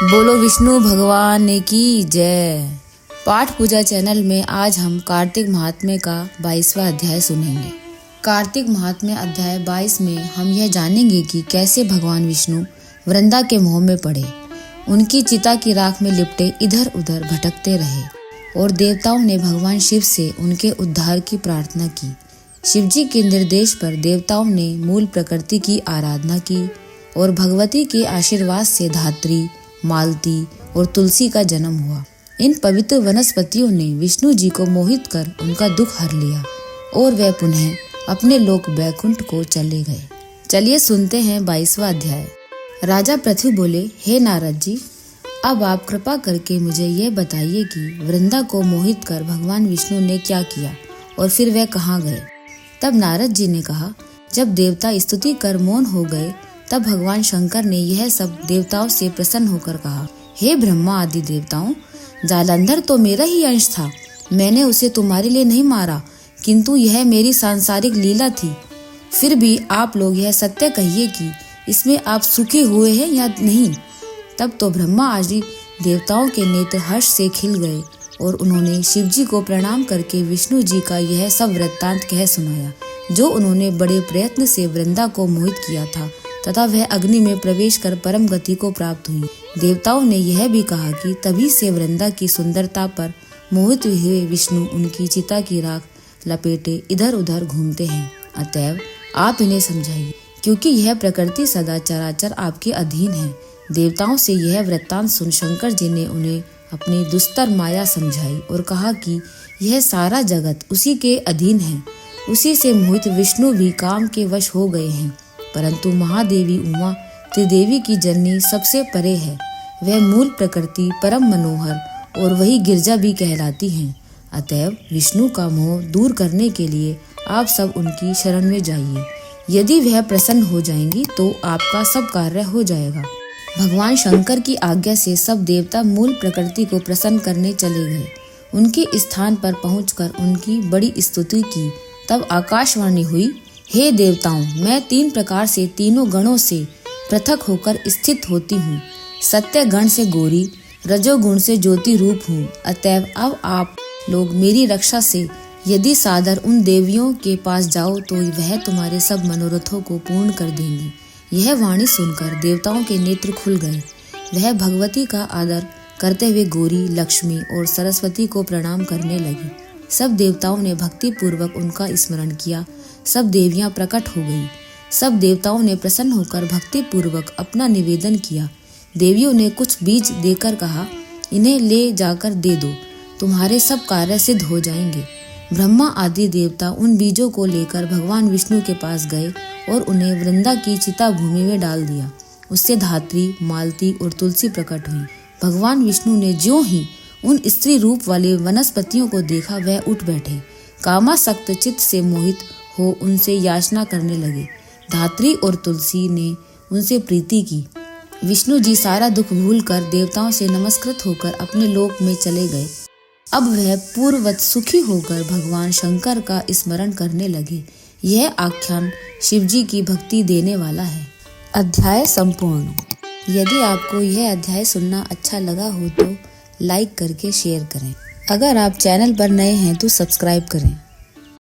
बोलो विष्णु भगवान की जय। पाठ पूजा चैनल में आज हम कार्तिक महात्म्य का 22वां अध्याय सुनेंगे। कार्तिक महात्म्य अध्याय 22 में हम यह जानेंगे कि कैसे भगवान विष्णु वृंदा के मोह में पड़े, उनकी चिता की राख में लिपटे इधर उधर भटकते रहे और देवताओं ने भगवान शिव से उनके उद्धार की प्रार्थना की। शिवजी के निर्देश पर देवताओं ने मूल प्रकृति की आराधना की और भगवती के आशीर्वाद से धात्री, मालती और तुलसी का जन्म हुआ। इन पवित्र वनस्पतियों ने विष्णु जी को मोहित कर उनका दुख हर लिया और वे पुनः अपने लोक बैकुंठ को चले गए। चलिए सुनते हैं 22वां अध्याय। राजा पृथ्वी बोले, हे नारद जी, अब आप कृपा करके मुझे यह बताइए कि वृंदा को मोहित कर भगवान विष्णु ने क्या किया और फिर वह कहाँ गए। तब नारद जी ने कहा, जब देवता स्तुति कर मौन हो गए तब भगवान शंकर ने यह सब देवताओं से प्रसन्न होकर कहा, हे ब्रह्मा आदि देवताओं, जालंधर तो मेरा ही अंश था। मैंने उसे तुम्हारे लिए नहीं मारा, किंतु यह मेरी सांसारिक लीला थी। फिर भी आप लोग यह सत्य कहिए कि इसमें आप सुखी हुए हैं या नहीं। तब तो ब्रह्मा आदि देवताओं के नेत्र हर्ष से खिल गए और उन्होंने शिवजी को प्रणाम करके विष्णु जी का यह सब वृत्तांत कह सुनाया, जो उन्होंने बड़े प्रयत्न से वृंदा को मोहित किया था तथा वह अग्नि में प्रवेश कर परम गति को प्राप्त हुई। देवताओं ने यह भी कहा कि तभी से वृंदा की सुंदरता पर मोहित हुए विष्णु उनकी चिता की राख लपेटे इधर उधर घूमते हैं। अतएव आप इन्हें समझाइए, क्योंकि यह प्रकृति सदा चराचर आपके अधीन है। देवताओं से यह वृत्तांत सुन शंकर जी ने उन्हें अपनी दुस्तर माया समझाई और कहा कि यह सारा जगत उसी के अधीन है। उसी से मोहित विष्णु भी काम के वश हो गए हैं, परंतु महादेवी उमा त्रिदेवी की जननी सबसे परे है। वह मूल प्रकृति परम मनोहर और वही गिरजा भी कहलाती हैं। अतएव विष्णु का मोह दूर करने के लिए आप सब उनकी शरण में जाइए। यदि वह प्रसन्न हो जाएंगी तो आपका सब कार्य हो जाएगा। भगवान शंकर की आज्ञा से सब देवता मूल प्रकृति को प्रसन्न करने चले गए। उनके स्थान पर पहुंचकर उनकी बड़ी स्तुति की। तब आकाशवाणी हुई, हे देवताओं, मैं 3 प्रकार से तीनों गणों से पृथक होकर स्थित होती हूँ। सत्य गण से गौरी, रजोगुण से ज्योति रूप हूँ। अतएव अब आप लोग मेरी रक्षा से यदि सादर उन देवियों के पास जाओ तो वह तुम्हारे सब मनोरथों को पूर्ण कर देंगी। यह वाणी सुनकर देवताओं के नेत्र खुल गए। वह भगवती का आदर करते हुए गौरी, लक्ष्मी और सरस्वती को प्रणाम करने लगी। सब देवताओं ने भक्ति पूर्वक उनका स्मरण किया। सब देवियां प्रकट हो गई। सब देवताओं ने प्रसन्न होकर भक्ति पूर्वक अपना निवेदन किया। देवियों ने कुछ बीज देकर कहा, इन्हें ले जाकर दे दो, तुम्हारे सब कार्य सिद्ध हो जाएंगे। ब्रह्मा आदि देवता उन बीजों को लेकर भगवान विष्णु के पास गए और उन्हें वृंदा की चिता भूमि में डाल दिया। उससे धात्री, मालती और तुलसी प्रकट हुई। भगवान विष्णु ने ज्यों ही उन स्त्री रूप वाले वनस्पतियों को देखा, वह उठ बैठे। कामासक्त चित्त से मोहित हो उनसे याचना करने लगे। धात्री और तुलसी ने उनसे प्रीति की। विष्णु जी सारा दुख भूलकर देवताओं से नमस्कृत होकर अपने लोक में चले गए। अब वह पूर्ववत सुखी होकर भगवान शंकर का स्मरण करने लगे। यह आख्यान शिवजी की भक्ति देने वाला है। अध्याय संपूर्ण। यदि आपको यह अध्याय सुनना अच्छा लगा हो तो लाइक करके शेयर करें। अगर आप चैनल पर नए हैं तो सब्सक्राइब करें।